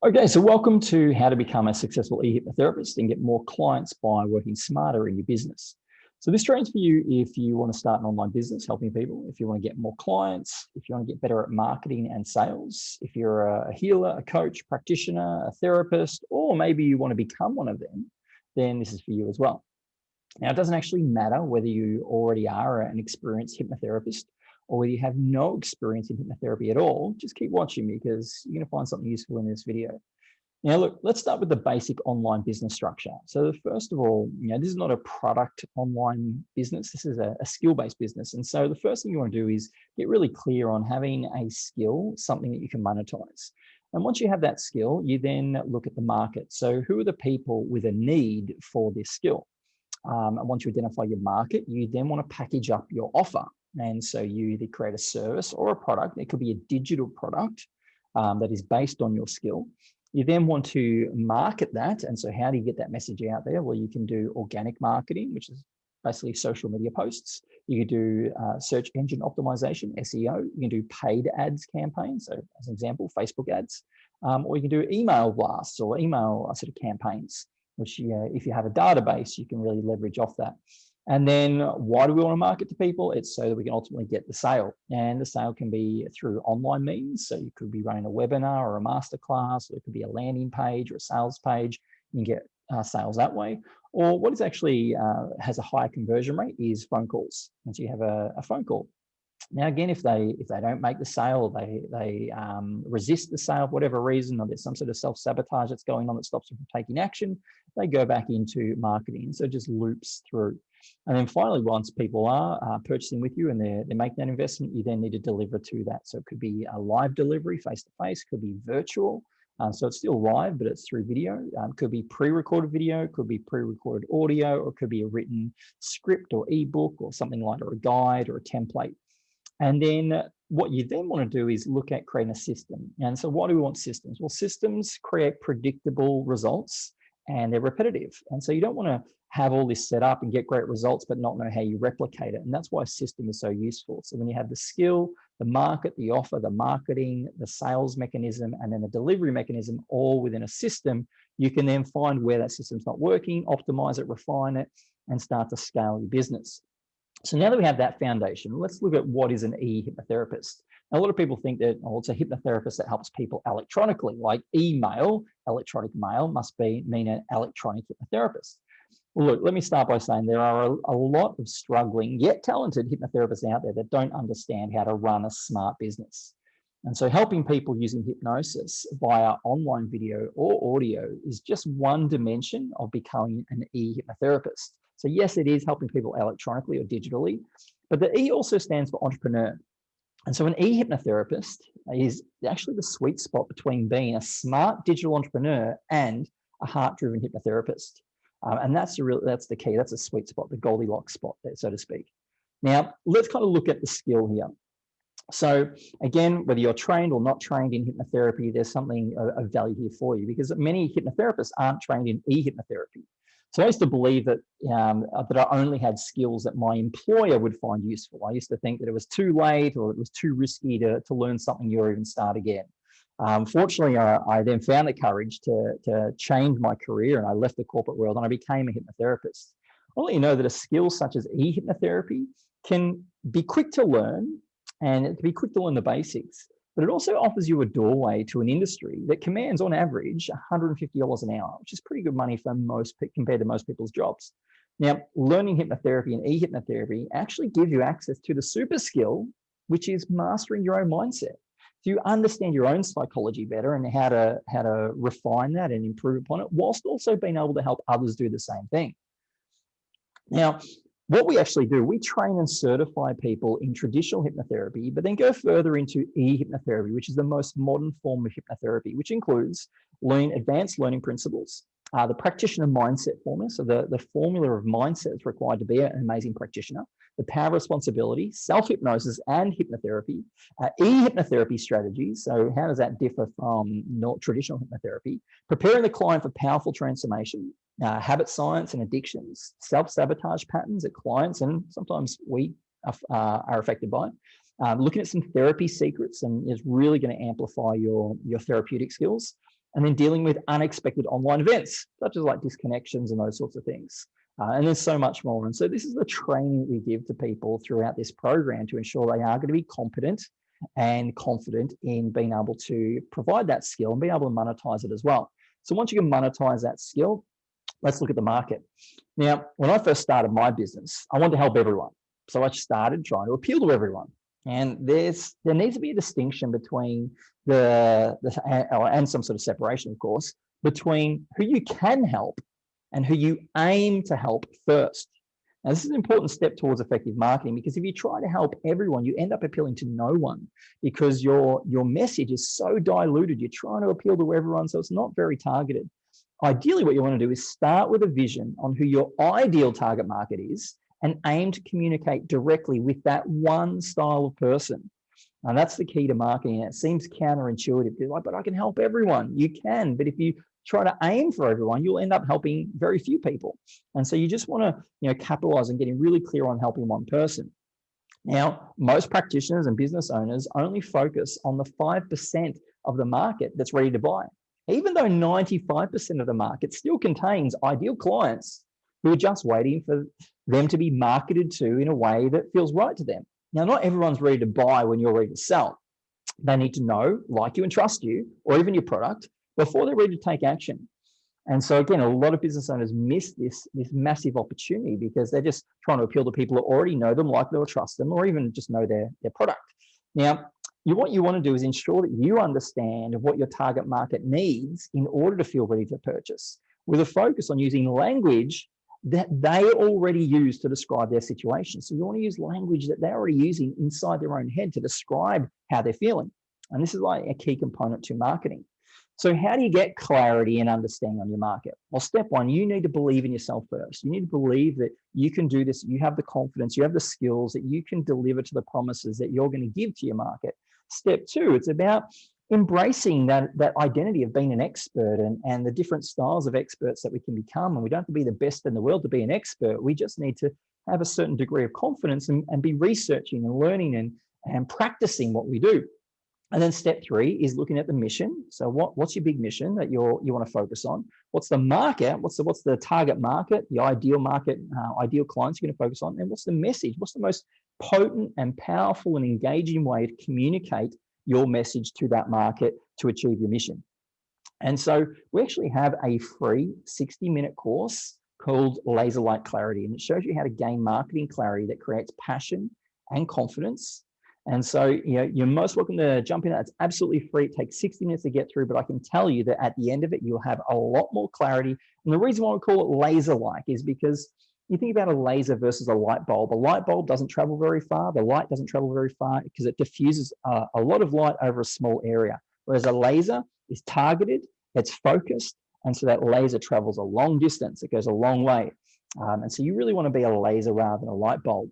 Okay, so welcome to how to become a successful e-hypnotherapist and get more clients by working smarter in your business. So this trains for you if you want to start an online business helping people, if you want to get more clients, if you want to get better at marketing and sales, if you're a healer, a coach, practitioner, a therapist, or maybe you want to become one of them, then this is for you as well. Now, it doesn't actually matter whether you already are an experienced hypnotherapist or whether you have no experience in hypnotherapy at all. Just keep watching because you're going to find something useful in this video. Now, look, let's start with the basic online business structure. So first of all, this is not a product online business. This is a skill-based business. And so the first thing you want to do is get really clear on having a skill, something that you can monetize. And once you have that skill, you then look at the market. So who are the people with a need for this skill? And once you identify your market, you then want to package up your offer. And so you either create a service or a product. It could be a digital product that is based on your skill. You then want to market that. And so how do you get that message out there? Well, you can do organic marketing, which is basically social media posts. You can do search engine optimization, SEO. You can do paid ads campaigns. So as an example, Facebook ads. Or you can do email blasts or email sort of campaigns, which if you have a database, you can really leverage off that. And then why do we want to market to people? It's so that we can ultimately get the sale. And the sale can be through online means. So you could be running a webinar or a masterclass, or it could be a landing page or a sales page. You can get sales that way. Or what is actually has a higher conversion rate is phone calls. And so you have a phone call. Now, again, if they don't make the sale, they resist the sale for whatever reason, or there's some sort of self-sabotage that's going on that stops them from taking action, they go back into marketing. So it just loops through. And then finally, once people are purchasing with you and they make that investment, you then need to deliver to that. So it could be a live delivery face-to-face, could be virtual. So it's still live, but it's through video. Could be pre-recorded video, could be pre-recorded audio, or it could be a written script or ebook or something like, or a guide or a template. And then what you then want to do is look at creating a system. And so why do we want systems? Well, systems create predictable results and they're repetitive. And so you don't want to have all this set up and get great results, but not know how you replicate it. And that's why a system is so useful. So when you have the skill, the market, the offer, the marketing, the sales mechanism, and then the delivery mechanism all within a system, you can then find where that system's not working, optimize it, refine it, and start to scale your business. So now that we have that foundation, let's look at what is an e-hypnotherapist. Now, a lot of people think that, oh, it's a hypnotherapist that helps people electronically, like email, electronic mail must mean an electronic hypnotherapist. Well, look, let me start by saying there are a lot of struggling yet talented hypnotherapists out there that don't understand how to run a smart business. And so helping people using hypnosis via online video or audio is just one dimension of becoming an e-hypnotherapist. So yes, it is helping people electronically or digitally, but the E also stands for entrepreneur. And so an e-hypnotherapist is actually the sweet spot between being a smart digital entrepreneur and a heart-driven hypnotherapist. And that's the key. That's a sweet spot, the Goldilocks spot there, so to speak. Now, let's kind of look at the skill here. So again, whether you're trained or not trained in hypnotherapy, there's something of value here for you because many hypnotherapists aren't trained in e-hypnotherapy. So I used to believe that that I only had skills that my employer would find useful. I used to think that it was too late or it was too risky to learn something new or even start again. Fortunately, I then found the courage to change my career and I left the corporate world and I became a hypnotherapist. I'll let you know that a skill such as e-hypnotherapy can be quick to learn and it can be quick to learn the basics. But it also offers you a doorway to an industry that commands, on average, $150 an hour, which is pretty good money for compared to most people's jobs. Now, learning hypnotherapy and e-hypnotherapy actually gives you access to the super skill, which is mastering your own mindset. So you understand your own psychology better and how to refine that and improve upon it, whilst also being able to help others do the same thing. Now, what we actually do, we train and certify people in traditional hypnotherapy, but then go further into e-hypnotherapy, which is the most modern form of hypnotherapy, which includes advanced learning principles, the practitioner mindset formula, so the formula of mindset that's required to be an amazing practitioner, the power of responsibility, self-hypnosis and hypnotherapy, e-hypnotherapy strategies, so how does that differ from traditional hypnotherapy, preparing the client for powerful transformation, habit science and addictions, self-sabotage patterns that clients and sometimes we are affected by, looking at some therapy secrets and is really going to amplify your therapeutic skills. and then dealing with unexpected online events, such as like disconnections and those sorts of things. And there's so much more. And so this is the training we give to people throughout this program to ensure they are going to be competent and confident in being able to provide that skill and being able to monetize it as well. So once you can monetize that skill, let's look at the market. Now, when I first started my business, I wanted to help everyone. So I started trying to appeal to everyone. And there needs to be a distinction between and some sort of separation, of course, between who you can help and who you aim to help first. Now, this is an important step towards effective marketing, because if you try to help everyone, you end up appealing to no one, because your message is so diluted. You're trying to appeal to everyone, so it's not very targeted. Ideally, what you want to do is start with a vision on who your ideal target market is and aim to communicate directly with that one style of person. And that's the key to marketing. It seems counterintuitive. You're like, but I can help everyone. You can, but if you try to aim for everyone, you'll end up helping very few people. And so you just want to, capitalize on getting really clear on helping one person. Now, most practitioners and business owners only focus on the 5% of the market that's ready to buy, even though 95% of the market still contains ideal clients who are just waiting for them to be marketed to in a way that feels right to them. Now, not everyone's ready to buy when you're ready to sell. They need to know, like you, and trust you, or even your product, before they're ready to take action. And so again, a lot of business owners miss this massive opportunity because they're just trying to appeal to people who already know them, like them, or trust them, or even just know their product. Now, what you want to do is ensure that you understand what your target market needs in order to feel ready to purchase, with a focus on using language that they already use to describe their situation. So you want to use language that they're already using inside their own head to describe how they're feeling. And this is like a key component to marketing. So how do you get clarity and understanding on your market? Well, step one, you need to believe in yourself first. You need to believe that you can do this. You have the confidence, you have the skills, that you can deliver to the promises that you're going to give to your market. Step two, it's about embracing that identity of being an expert and the different styles of experts that we can become. And we don't have to be the best in the world to be an expert. We just need to have a certain degree of confidence and be researching and learning and practicing what we do. And then step three is looking at the mission. So what's your big mission that you want to focus on? What's the market? What's the target market, the ideal market, ideal clients you're going to focus on? And what's the message? What's the most potent and powerful and engaging way to communicate your message to that market to achieve your mission? And so we actually have a free 60-minute course called Laser Light Clarity, and it shows you how to gain marketing clarity that creates passion and confidence. And so, you're most welcome to jump in. It's absolutely free. It takes 60 minutes to get through, but I can tell you that at the end of it, you'll have a lot more clarity. And the reason why we call it laser-like is because you think about a laser versus a light bulb. A light bulb doesn't travel very far. The light doesn't travel very far because it diffuses a lot of light over a small area. Whereas a laser is targeted, it's focused, and so that laser travels a long distance. It goes a long way. And so you really want to be a laser rather than a light bulb.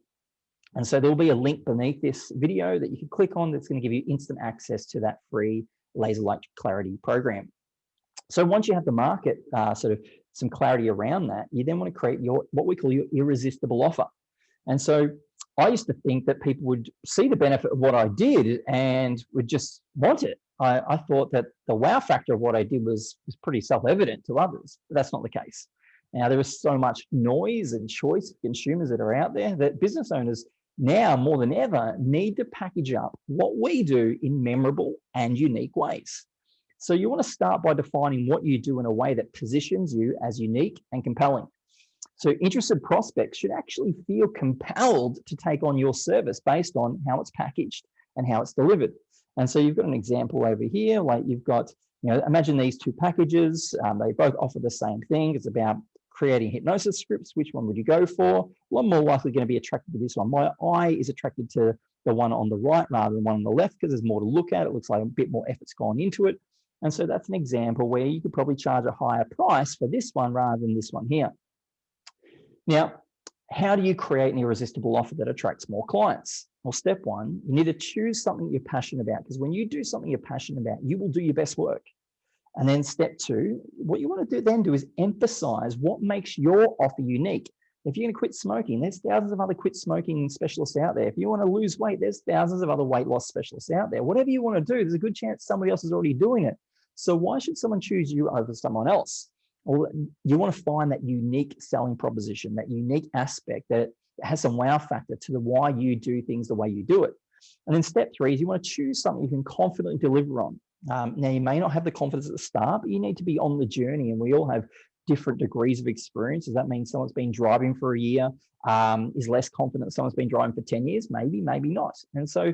And so there'll be a link beneath this video that you can click on that's going to give you instant access to that free Laser Light Clarity program. So once you have the market, sort of some clarity around that, you then want to create what we call your irresistible offer. And so I used to think that people would see the benefit of what I did and would just want it. I thought that the wow factor of what I did was pretty self-evident to others, but that's not the case. Now, there is so much noise and choice of consumers that are out there that business owners now more than ever need to package up what we do in memorable and unique ways. So you want to start by defining what you do in a way that positions you as unique and compelling. So interested prospects should actually feel compelled to take on your service based on how it's packaged and how it's delivered. And so you've got an example over here, like you've got, imagine these two packages. They both offer the same thing. It's about creating hypnosis scripts. Which one would you go for? Well, I'm more likely going to be attracted to this one. My eye is attracted to the one on the right rather than one on the left because there's more to look at. It looks like a bit more effort's gone into it. And so that's an example where you could probably charge a higher price for this one rather than this one here. Now, how do you create an irresistible offer that attracts more clients? Well, step one, you need to choose something you're passionate about, because when you do something you're passionate about, you will do your best work. And then step two, what you want to do is emphasize what makes your offer unique. If you're going to quit smoking, there's thousands of other quit smoking specialists out there. If you want to lose weight, there's thousands of other weight loss specialists out there. Whatever you want to do, there's a good chance somebody else is already doing it. So why should someone choose you over someone else? Well, you want to find that unique selling proposition, that unique aspect that has some wow factor to the why you do things the way you do it. And then step 3 is you want to choose something you can confidently deliver on. Now, you may not have the confidence at the start, but you need to be on the journey, and we all have different degrees of experience. Does that mean someone's been driving for a year is less confident than someone's been driving for 10 years? Maybe, maybe not. And so,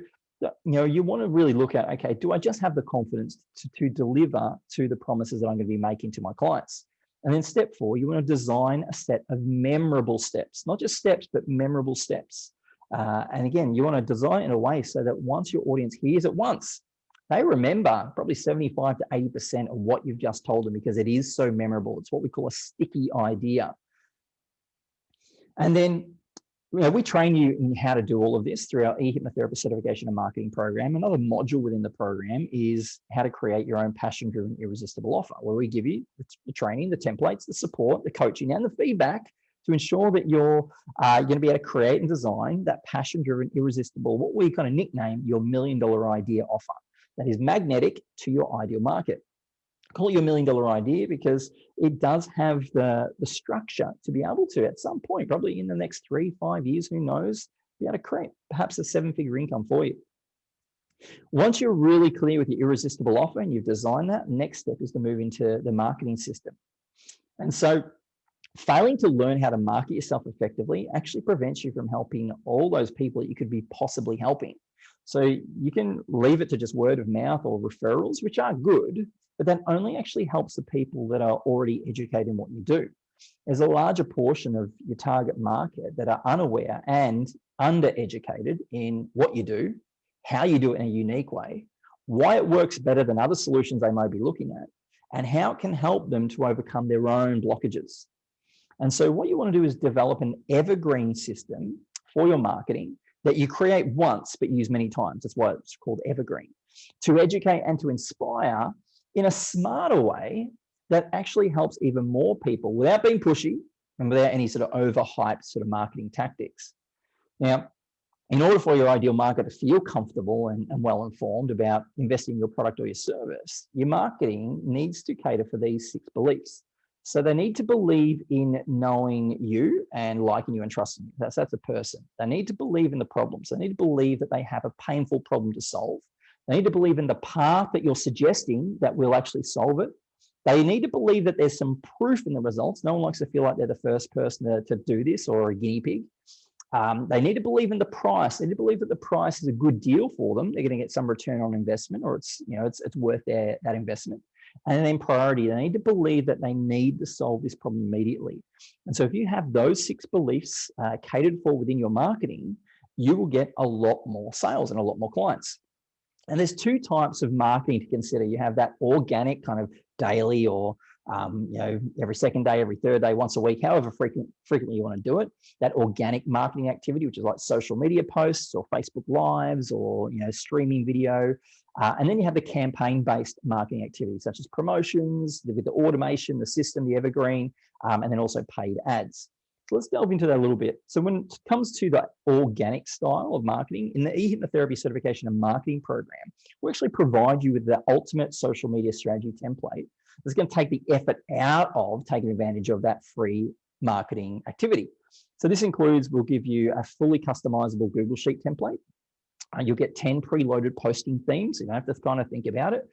you want to really look at, okay, do I just have the confidence to deliver to the promises that I'm going to be making to my clients? And then step 4, you want to design a set of memorable steps, not just steps, but memorable steps. And again, you want to design it in a way so that once your audience hears it once, they remember probably 75 to 80% of what you've just told them, because it is so memorable. It's what we call a sticky idea. And then we train you in how to do all of this through our E-Hypnotherapist certification and marketing program. Another module within the program is how to create your own passion-driven, irresistible offer, where we give you the training, the templates, the support, the coaching, and the feedback to ensure that you're going to be able to create and design that passion-driven, irresistible, what we kind of nickname your $1 million idea offer that is magnetic to your ideal market. I call it your $1 million idea because it does have the structure to be able to, at some point, probably in the next 3-5 years, who knows, be able to create perhaps a 7-figure income for you. Once you're really clear with your irresistible offer and you've designed that, next step is to move into the marketing system. And so failing to learn how to market yourself effectively actually prevents you from helping all those people that you could be possibly helping. So you can leave it to just word of mouth or referrals, which are good, but that only actually helps the people that are already educated in what you do. There's a larger portion of your target market that are unaware and undereducated in what you do, how you do it in a unique way, why it works better than other solutions they might be looking at, and how it can help them to overcome their own blockages. And so what you want to do is develop an evergreen system for your marketing that you create once but use many times. That's why it's called evergreen, to educate and to inspire in a smarter way that actually helps even more people without being pushy and without any sort of overhyped sort of marketing tactics. Now, in order for your ideal market to feel comfortable and well informed about investing in your product or your service, your marketing needs to cater for these 6 beliefs. So they need to believe in knowing you and liking you and trusting you. That's a person. They need to believe in the problems. They need to believe that they have a painful problem to solve. They need to believe in the path that you're suggesting that will actually solve it. They need to believe that there's some proof in the results. No one likes to feel like they're the first person to do this or a guinea pig. They need to believe in the price. They need to believe that the price is a good deal for them. They're going to get some return on investment, or it's worth that investment. And then priority, they need to believe that they need to solve this problem immediately. And so if you have those 6 beliefs catered for within your marketing, you will get a lot more sales and a lot more clients. And there's 2 types of marketing to consider. You have that organic kind of daily or every second day, every third day, once a week, however frequently you want to do it. That organic marketing activity, which is like social media posts or Facebook Lives or streaming video. And then you have the campaign-based marketing activities, such as promotions, with the automation, the system, the evergreen, and then also paid ads. So let's delve into that a little bit. So when it comes to the organic style of marketing, in the E-Hypnotherapy certification and marketing program, we actually provide you with the ultimate social media strategy template that's going to take the effort out of taking advantage of that free marketing activity. So this includes, we'll give you a fully customizable Google Sheet template. You'll get 10 preloaded posting themes. You don't have to kind of think about it.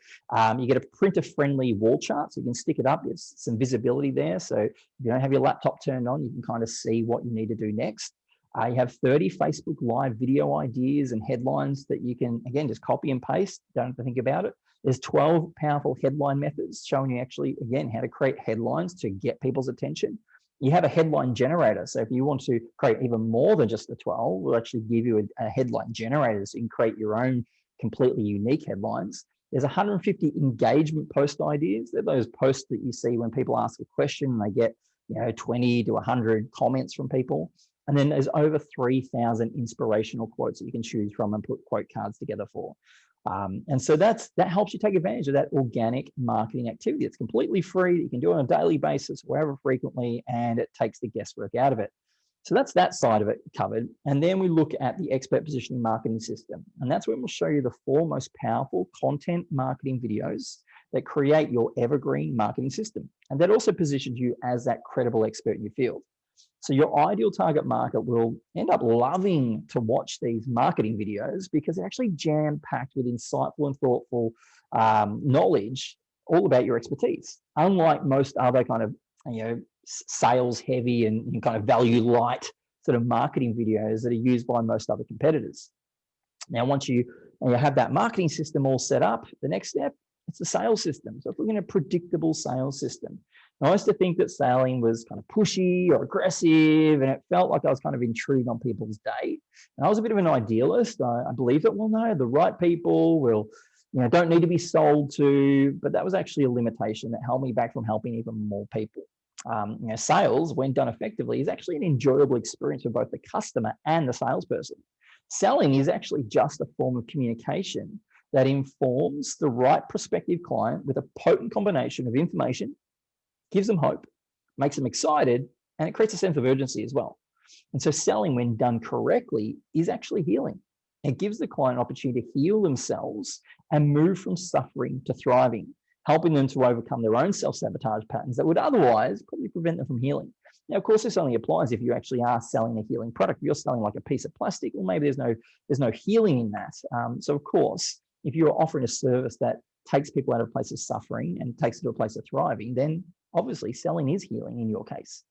You get a printer-friendly wall chart, so you can stick it up. There's some visibility there. So if you don't have your laptop turned on, you can kind of see what you need to do next. You have 30 Facebook Live video ideas and headlines that you can, again, just copy and paste. Don't have to think about it. There's 12 powerful headline methods showing you actually, again, how to create headlines to get people's attention. You have a headline generator. So if you want to create even more than just the 12, we'll actually give you a headline generator so you can create your own completely unique headlines. There's 150 engagement post ideas. They're those posts that you see when people ask a question and they get 20 to 100 comments from people. And then there's over 3,000 inspirational quotes that you can choose from and put quote cards together for. And so that helps you take advantage of that organic marketing activity. It's completely free. You can do it on a daily basis, wherever frequently, and it takes the guesswork out of it. So that's that side of it covered. And then we look at the expert positioning marketing system. And that's when we'll show you the 4 most powerful content marketing videos that create your evergreen marketing system. And that also positions you as that credible expert in your field. So your ideal target market will end up loving to watch these marketing videos because they're actually jam-packed with insightful and thoughtful knowledge all about your expertise. Unlike most other kind of sales heavy and kind of value light sort of marketing videos that are used by most other competitors. Now, once you have that marketing system all set up, the next step, it's the sales system. So if we're looking at a predictable sales system, I used to think that selling was kind of pushy or aggressive, and it felt like I was kind of intruding on people's day. And I was a bit of an idealist. I believed that, well, no, the right people will, don't need to be sold to, but that was actually a limitation that held me back from helping even more people. Sales, when done effectively, is actually an enjoyable experience for both the customer and the salesperson. Selling is actually just a form of communication that informs the right prospective client with a potent combination of information, gives them hope, makes them excited, and it creates a sense of urgency as well. And so selling, when done correctly, is actually healing. It gives the client an opportunity to heal themselves and move from suffering to thriving, helping them to overcome their own self-sabotage patterns that would otherwise probably prevent them from healing. Now, of course, this only applies if you actually are selling a healing product. If you're selling like a piece of plastic, well, maybe there's no healing in that. So, of course, if you're offering a service that takes people out of a place of suffering and takes it to a place of thriving, then obviously selling is healing in your case.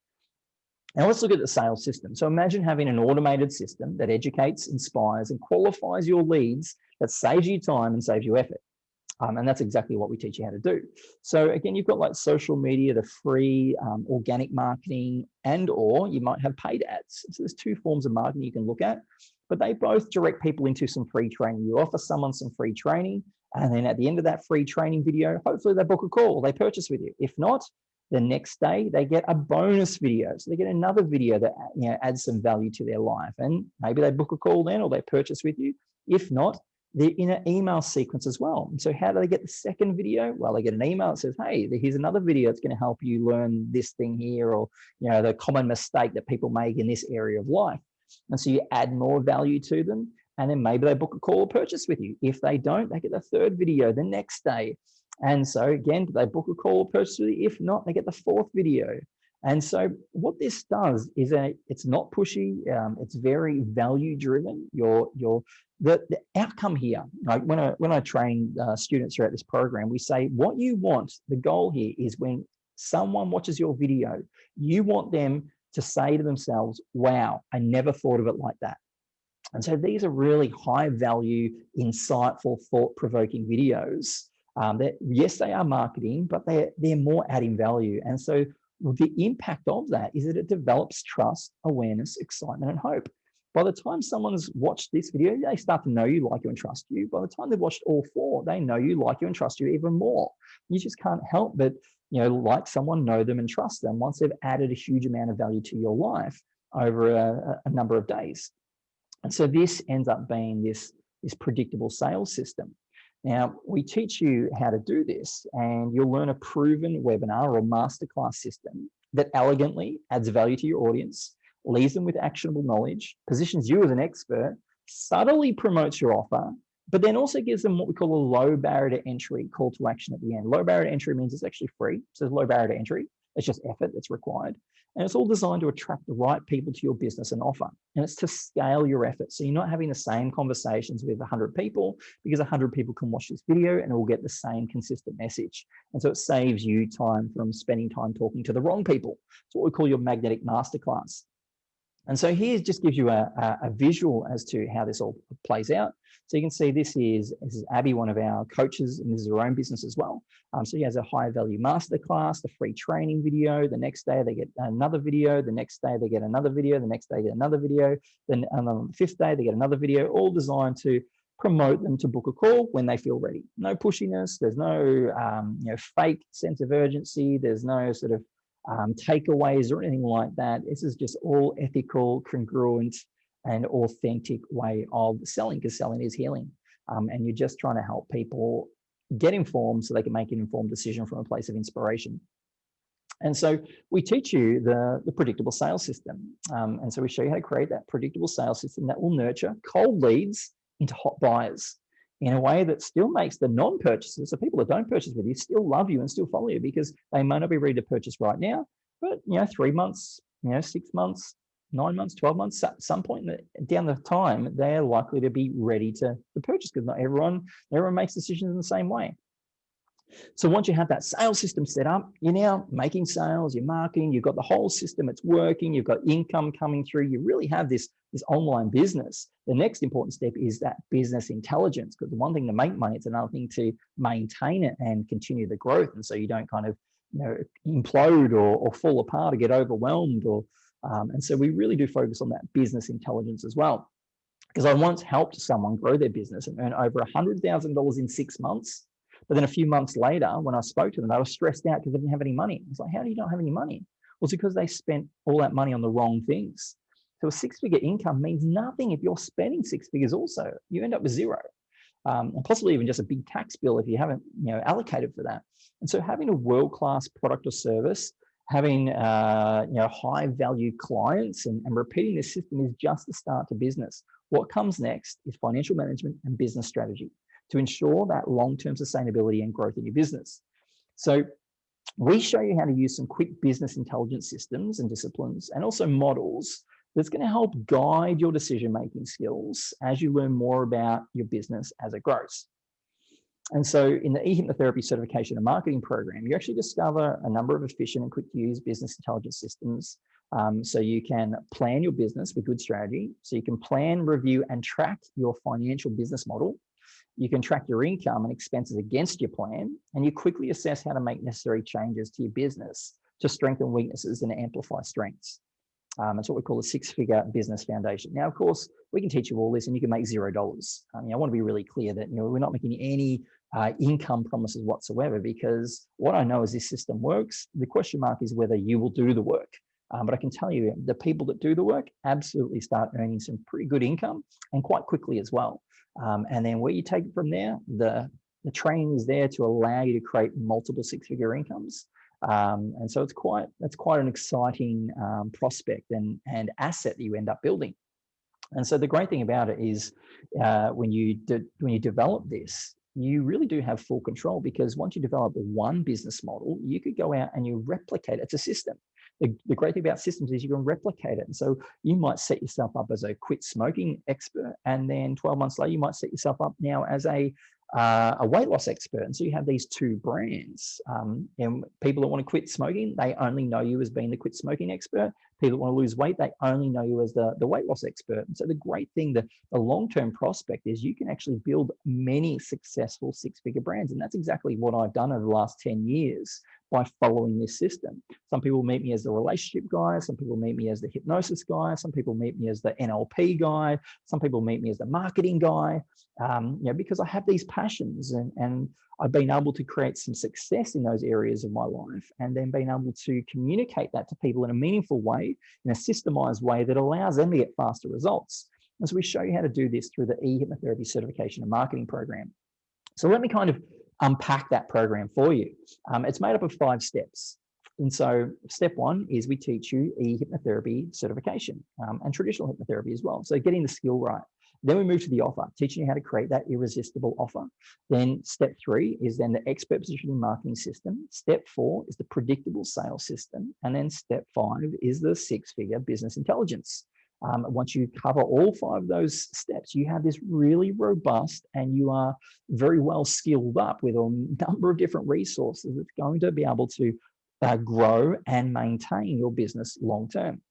Now let's look at the sales system. So imagine having an automated system that educates, inspires, and qualifies your leads, that saves you time and saves you effort. And that's exactly what we teach you how to do. So again, you've got like social media, the free organic marketing, or you might have paid ads. So there's two forms of marketing you can look at, but they both direct people into some free training. You offer someone some free training, and then at the end of that free training video, hopefully they book a call, they purchase with you. If not, the next day they get a bonus video. So they get another video that adds some value to their life, and maybe they book a call then, or they purchase with you. If not, they're in an email sequence as well. So how do they get the second video? Well, they get an email that says, hey, here's another video that's going to help you learn this thing here, or the common mistake that people make in this area of life. And so you add more value to them, and then maybe they book a call or purchase with you. If they don't, they get the third video the next day. And so again, do they book a call or purchase with you? If not, they get the fourth video. And so what this does is it's not pushy. It's very value driven. The outcome here, like when I train students throughout this program, we say what you want, the goal here is when someone watches your video, you want them to say to themselves, wow, I never thought of it like that. And so these are really high value, insightful, thought-provoking videos that, yes, they are marketing, but they're more adding value. And so the impact of that is that it develops trust, awareness, excitement, and hope. By the time someone's watched this video, they start to know you, like you, and trust you. By the time they've watched all four, they know you, like you, and trust you even more. You just can't help but, like someone, know them and trust them once they've added a huge amount of value to your life over a number of days. And so this ends up being this predictable sales system. Now, we teach you how to do this, and you'll learn a proven webinar or masterclass system that elegantly adds value to your audience, leaves them with actionable knowledge, positions you as an expert, subtly promotes your offer, but then also gives them what we call a low barrier to entry call to action at the end. Low barrier to entry means it's actually free. So there's low barrier to entry. It's just effort that's required. And it's all designed to attract the right people to your business and offer. And it's to scale your efforts. So you're not having the same conversations with 100 people, because 100 people can watch this video and it will get the same consistent message. And so it saves you time from spending time talking to the wrong people. It's what we call your magnetic masterclass. And so here just gives you a visual as to how this all plays out. So you can see this is Abby, one of our coaches, and this is her own business as well. So he has a high value masterclass, the free training video. The next day they get another video. The next day they get another video. The next day they get another video. Then on the fifth day they get another video, all designed to promote them to book a call when they feel ready. No pushiness. There's no fake sense of urgency. There's no sort of takeaways or anything like that. This is just all ethical, congruent, and authentic way of selling, because selling is healing. And you're just trying to help people get informed so they can make an informed decision from a place of inspiration. And so we teach you the predictable sales system. And so we show you how to create that predictable sales system that will nurture cold leads into hot buyers. in a way that still makes the non-purchasers, the people that don't purchase with you, still love you and still follow you, because they may not be ready to purchase right now, but 3 months, 6 months, 9 months, 12 months, at some point down the time, they're likely to be ready to purchase, because not everyone makes decisions in the same way. So once you have that sales system set up, you're now making sales, you're marketing, you've got the whole system, it's working, you've got income coming through, you really have this online business. The next important step is that business intelligence, because the one thing to make money, it's another thing to maintain it and continue the growth. And so you don't kind of implode or fall apart or get overwhelmed. And so we really do focus on that business intelligence as well. Because I once helped someone grow their business and earn over $100,000 in 6 months. But then a few months later, when I spoke to them, they were stressed out because they didn't have any money. It's like, how do you not have any money? Well, it's because they spent all that money on the wrong things. So a 6-figure income means nothing if you're spending 6 figures also. You end up with zero. And possibly even just a big tax bill if you haven't allocated for that. And so having a world-class product or service, having high-value clients and repeating this system is just the start to business. What comes next is financial management and business strategy to ensure that long-term sustainability and growth in your business. So we show you how to use some quick business intelligence systems and disciplines, and also models that's going to help guide your decision-making skills as you learn more about your business as it grows. And so in the E-Hypnotherapy Certification and Marketing Program, you actually discover a number of efficient and quick-to-use business intelligence systems. So you can plan your business with good strategy. So you can plan, review, and track your financial business model. You can track your income and expenses against your plan, and you quickly assess how to make necessary changes to your business to strengthen weaknesses and amplify strengths. It's what we call a 6-figure business foundation. Now, of course, we can teach you all this and you can make $0. I want to be really clear that we're not making any income promises whatsoever, because what I know is this system works. The question mark is whether you will do the work. But I can tell you the people that do the work absolutely start earning some pretty good income, and quite quickly as well. And then where you take it from there, the training is there to allow you to create multiple 6-figure incomes. And so it's quite an exciting prospect and asset that you end up building. And so the great thing about it is when you develop this, you really do have full control, because once you develop one business model, you could go out and you replicate it. It's a system. The great thing about systems is you can replicate it. And so you might set yourself up as a quit smoking expert, and then 12 months later, you might set yourself up now as a weight loss expert. And so you have these two brands. And people that want to quit smoking, they only know you as being the quit smoking expert. People that want to lose weight, they only know you as the weight loss expert. And so the great thing, the long-term prospect is you can actually build many successful 6-figure brands. And that's exactly what I've done over the last 10 years by following this system. Some people meet me as the relationship guy. Some people meet me as the hypnosis guy. Some people meet me as the NLP guy. Some people meet me as the marketing guy, because I have these passions, and I've been able to create some success in those areas of my life, and then being able to communicate that to people in a meaningful way, in a systemized way that allows them to get faster results. And so we show you how to do this through the E-Hypnotherapy Certification and Marketing Program. So let me kind of unpack that program for you. It's made up of 5 steps. And so step 1 is we teach you E-Hypnotherapy certification and traditional hypnotherapy as well. So getting the skill right. Then we move to the offer, teaching you how to create that irresistible offer. Then step 3 is then the expert positioning marketing system. Step 4 is the predictable sales system. And then step 5 is the 6-figure business intelligence. Once you cover all 5 of those steps, you have this really robust, and you are very well skilled up with a number of different resources that's going to be able to grow and maintain your business long term.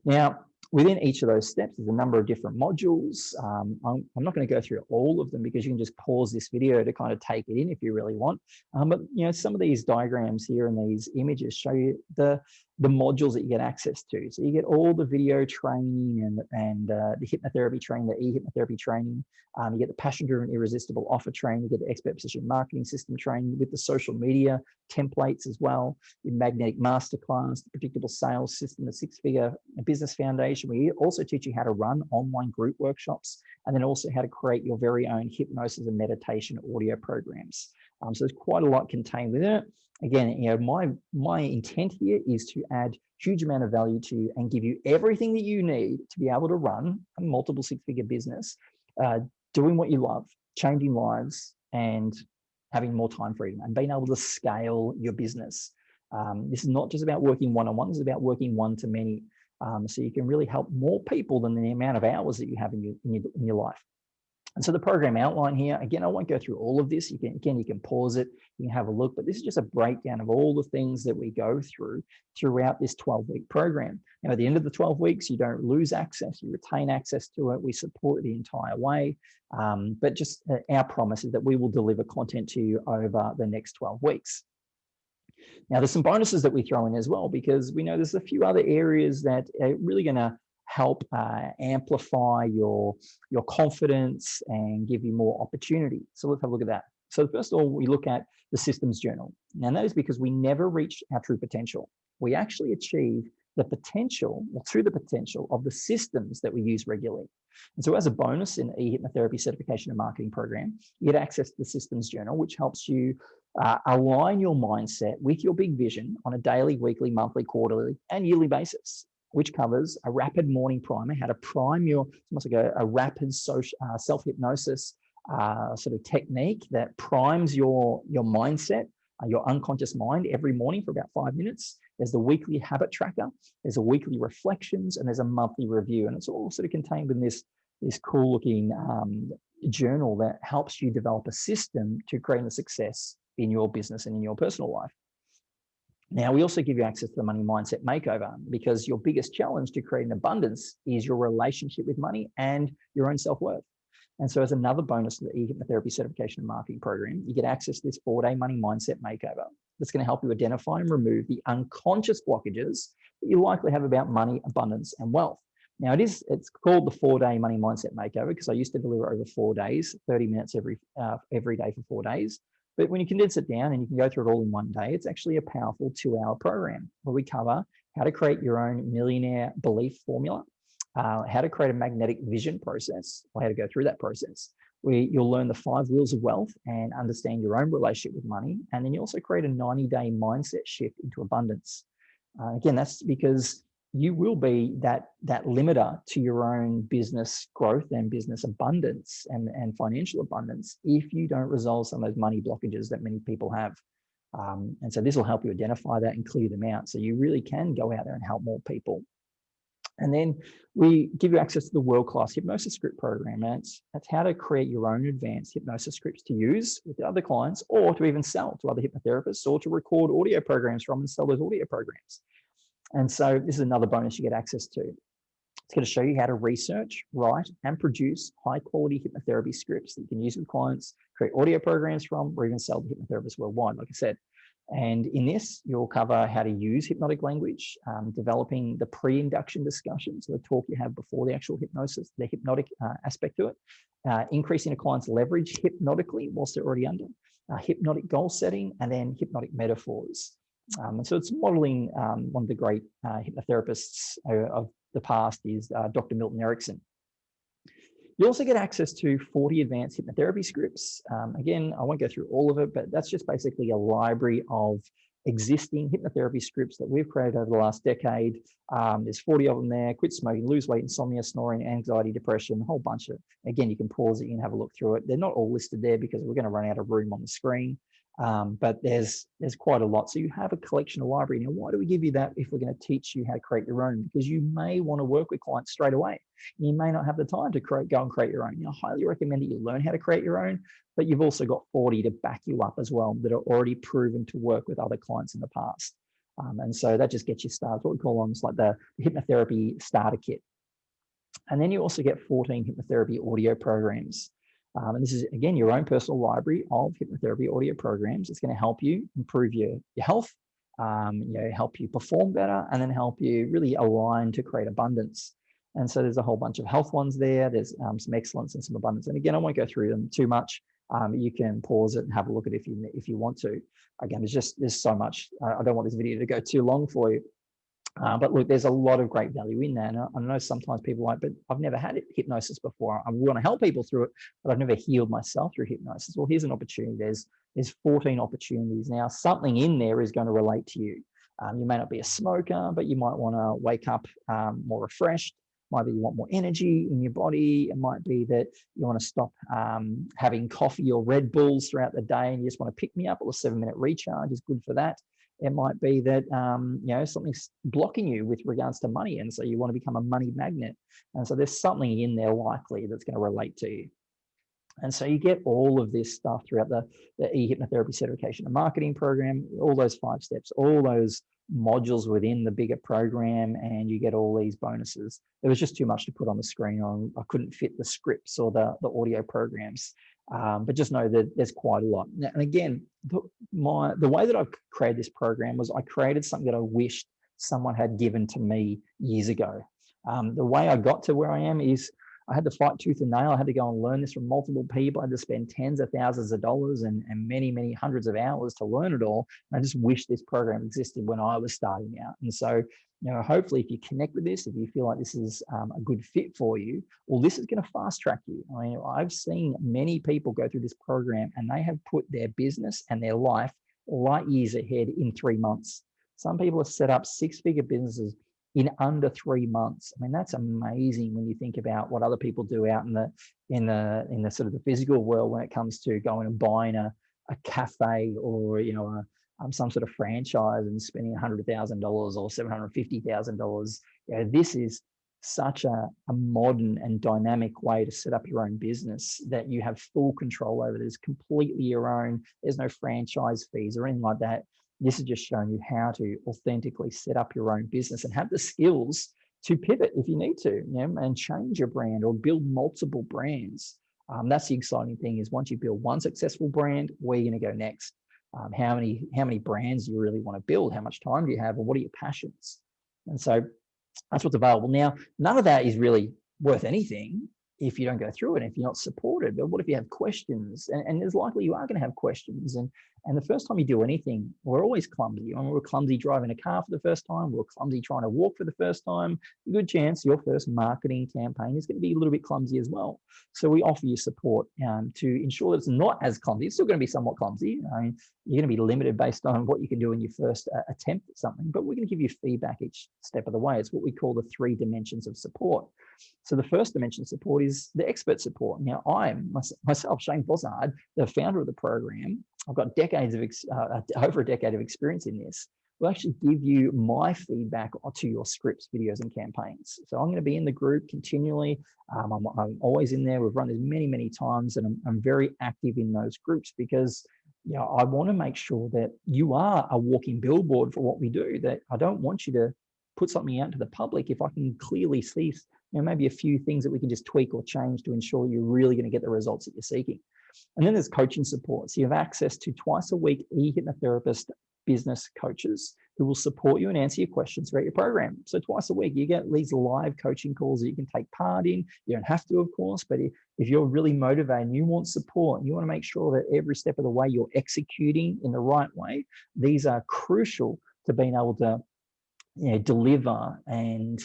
Now, within each of those steps, there's a number of different modules. I'm not going to go through all of them, because you can just pause this video to kind of take it in if you really want. But some of these diagrams here and these images show you the modules that you get access to. So you get all the video training and the hypnotherapy training, the E-Hypnotherapy training. You get the passion-driven irresistible offer training. You get the expert position marketing system training with the social media templates as well. Your magnetic masterclass, the predictable sales system, the 6-figure business foundation. We also teach you how to run online group workshops, and then also how to create your very own hypnosis and meditation audio programs. So there's quite a lot contained within it. Again, my intent here is to add huge amount of value to you and give you everything that you need to be able to run a multiple 6-figure business, doing what you love, changing lives, and having more time freedom and being able to scale your business. This is not just about working one-on-one, this is about working one-to-many. So you can really help more people than the amount of hours that you have in your life. And so the program outline here, again, I won't go through all of this. You can pause it, you can have a look, but this is just a breakdown of all the things that we go through throughout this 12-week program. Now, at the end of the 12 weeks, you don't lose access, you retain access to it. We support the entire way. But just our promise is that we will deliver content to you over the next 12 weeks. Now, there's some bonuses that we throw in as well, because we know there's a few other areas that are really going to help amplify your confidence and give you more opportunity. So let's have a look at that. So first of all, we look at the systems journal. Now that is because we never reach our true potential. We actually achieve the potential, or through the potential of the systems that we use regularly. And so as a bonus in the E-Hypnotherapy Certification and Marketing Program, you get access to the systems journal, which helps you align your mindset with your big vision on a daily, weekly, monthly, quarterly, and yearly basis, which covers a rapid morning primer, how to prime your, it's almost like a rapid self-hypnosis sort of technique that primes your mindset, your unconscious mind every morning for about 5 minutes. There's the weekly habit tracker, there's a weekly reflections, and there's a monthly review. And it's all sort of contained in this cool looking journal that helps you develop a system to create a success in your business and in your personal life. Now, we also give you access to the Money Mindset Makeover, because your biggest challenge to create an abundance is your relationship with money and your own self-worth. And so as another bonus to the E-Hypnotherapy Certification and Marketing Program, you get access to this 4-day Money Mindset Makeover that's going to help you identify and remove the unconscious blockages that you likely have about money, abundance, and wealth. Now, it's called the 4-day Money Mindset Makeover because I used to deliver over 4 days, 30 minutes every day for 4 days. But when you condense it down and you can go through it all in one day, it's actually a powerful 2-hour program where we cover how to create your own millionaire belief formula, how to create a magnetic vision process, or how to go through that process. You'll learn the 5 wheels of wealth and understand your own relationship with money. And then you also create a 90-day mindset shift into abundance. Again, that's because you will be that limiter to your own business growth and business abundance and financial abundance if you don't resolve some of those money blockages that many people have. And so this will help you identify that and clear them out so you really can go out there and help more people. And then we give you access to the world-class hypnosis script program. And that's how to create your own advanced hypnosis scripts to use with other clients, or to even sell to other hypnotherapists, or to record audio programs from and sell those audio programs. And so this is another bonus you get access to. It's going to show you how to research, write, and produce high-quality hypnotherapy scripts that you can use with clients, create audio programs from, or even sell to hypnotherapists worldwide, like I said. And in this, you'll cover how to use hypnotic language, developing the pre-induction discussions, so the talk you have before the actual hypnosis, the hypnotic aspect to it, increasing a client's leverage hypnotically whilst they're already under, hypnotic goal setting, and then hypnotic metaphors. And so it's modeling one of the great hypnotherapists of the past is Dr. Milton Erickson. You also get access to 40 advanced hypnotherapy scripts. Again, I won't go through all of it, but that's just basically a library of existing hypnotherapy scripts that we've created over the last decade. There's 40 of them there: quit smoking, lose weight, insomnia, snoring, anxiety, depression, a whole bunch of, again, you can pause it, you can have a look through it. They're not all listed there because we're going to run out of room on the screen. But there's quite a lot. So you have a collection of library. Now, why do we give you that if we're going to teach you how to create your own? Because you may want to work with clients straight away. You may not have the time to go and create your own. I highly recommend that you learn how to create your own, but you've also got 40 to back you up as well that are already proven to work with other clients in the past. And so that just gets you started. What we call almost like the hypnotherapy starter kit. And then you also get 14 hypnotherapy audio programs. And this is, again, your own personal library of hypnotherapy audio programs. It's going to help you improve your health, help you perform better, and then help you really align to create abundance. And so there's a whole bunch of health ones there. There's some excellence and some abundance. And again, I won't go through them too much. You can pause it and have a look at it if you want to. Again, there's so much. I don't want this video to go too long for you. But look, there's a lot of great value in there. And I know sometimes people are like, but I've never had hypnosis before. I want to help people through it, but I've never healed myself through hypnosis. Well, here's an opportunity. There's 14 opportunities. Now, something in there is going to relate to you. You may not be a smoker, but you might want to wake up more refreshed. might be you want more energy in your body. It might be that you want to stop having coffee or Red Bulls throughout the day and you just want to pick me up, or a 7-minute recharge is good for that. It might be that something's blocking you with regards to money, and so you want to become a money magnet. And so there's something in there likely that's going to relate to you. And so you get all of this stuff throughout the E-Hypnotherapy Certification and Marketing Program, all those 5 steps, all those modules within the bigger program, and you get all these bonuses. It was just too much to put on the screen. I couldn't fit the scripts or the audio programs, but just know that there's quite a lot. And again, the way that I created this program was I created something that I wished someone had given to me years ago. The way I got to where I am is I had to fight tooth and nail. I had to go and learn this from multiple people. I had to spend tens of thousands of dollars and many, many hundreds of hours to learn it all. And I just wish this program existed when I was starting out. And so, hopefully if you connect with this, if you feel like this is a good fit for you, well, this is going to fast track you. I mean, I've seen many people go through this program and they have put their business and their life light years ahead in 3 months. Some people have set up 6-figure businesses in under 3 months. I mean, that's amazing when you think about what other people do out in the sort of the physical world when it comes to going and buying a cafe or some sort of franchise and spending $100,000 or $750,000. This is such a modern and dynamic way to set up your own business that you have full control over. It is completely your own. There's no franchise fees or anything like that. This is just showing you how to authentically set up your own business and have the skills to pivot if you need to, and change your brand or build multiple brands. That's the exciting thing, is once you build one successful brand, where are you going to go next? How many brands do you really want to build? How much time do you have? And what are your passions? And so that's what's available. Now, none of that is really worth anything if you don't go through it, if you're not supported. But what if you have questions? And there's likely you are going to have questions. And the first time you do anything, we're always clumsy. When we're clumsy driving a car for the first time, we're clumsy trying to walk for the first time, a good chance your first marketing campaign is going to be a little bit clumsy as well. So we offer you support to ensure that it's not as clumsy. It's still going to be somewhat clumsy. I mean, you're going to be limited based on what you can do in your first attempt at something, but we're going to give you feedback each step of the way. It's what we call the 3 dimensions of support. So the first dimension of support is the expert support. Now, I'm myself, Shane Fossard, the founder of the program. I've got over a decade of experience in this. We'll actually give you my feedback to your scripts, videos, and campaigns. So I'm going to be in the group continually. I'm always in there. We've run this many, many times, and I'm very active in those groups because I want to make sure that you are a walking billboard for what we do. That I don't want you to put something out to the public if I can clearly see maybe a few things that we can just tweak or change to ensure you're really going to get the results that you're seeking. And then there's coaching support. So you have access to twice a week E-Hypnotherapist business coaches who will support you and answer your questions throughout your program. So twice a week, you get these live coaching calls that you can take part in. You don't have to, of course, but if you're really motivated and you want support and you want to make sure that every step of the way you're executing in the right way, these are crucial to being able to deliver and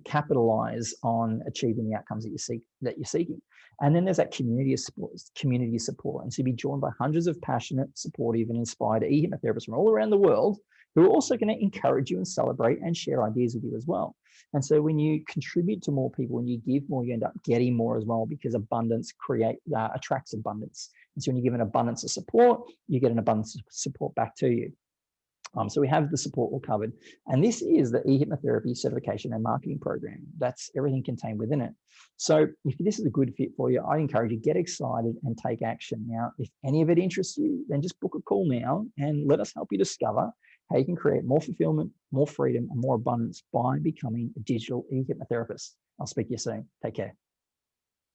capitalize on achieving the outcomes that you're seeking. And then there's that community support. And so you'll be joined by hundreds of passionate, supportive, and inspired E-Hypnotherapists from all around the world who are also going to encourage you and celebrate and share ideas with you as well. And so when you contribute to more people, when you give more, you end up getting more as well, because abundance attracts abundance. And so when you give an abundance of support, you get an abundance of support back to you. So we have the support all covered. And this is the E-Hypnotherapy Certification and Marketing Program. That's everything contained within it. So if this is a good fit for you, I encourage you to get excited and take action. Now, if any of it interests you, then just book a call now and let us help you discover how you can create more fulfillment, more freedom, and more abundance by becoming a digital E-Hypnotherapist. I'll speak to you soon. Take care.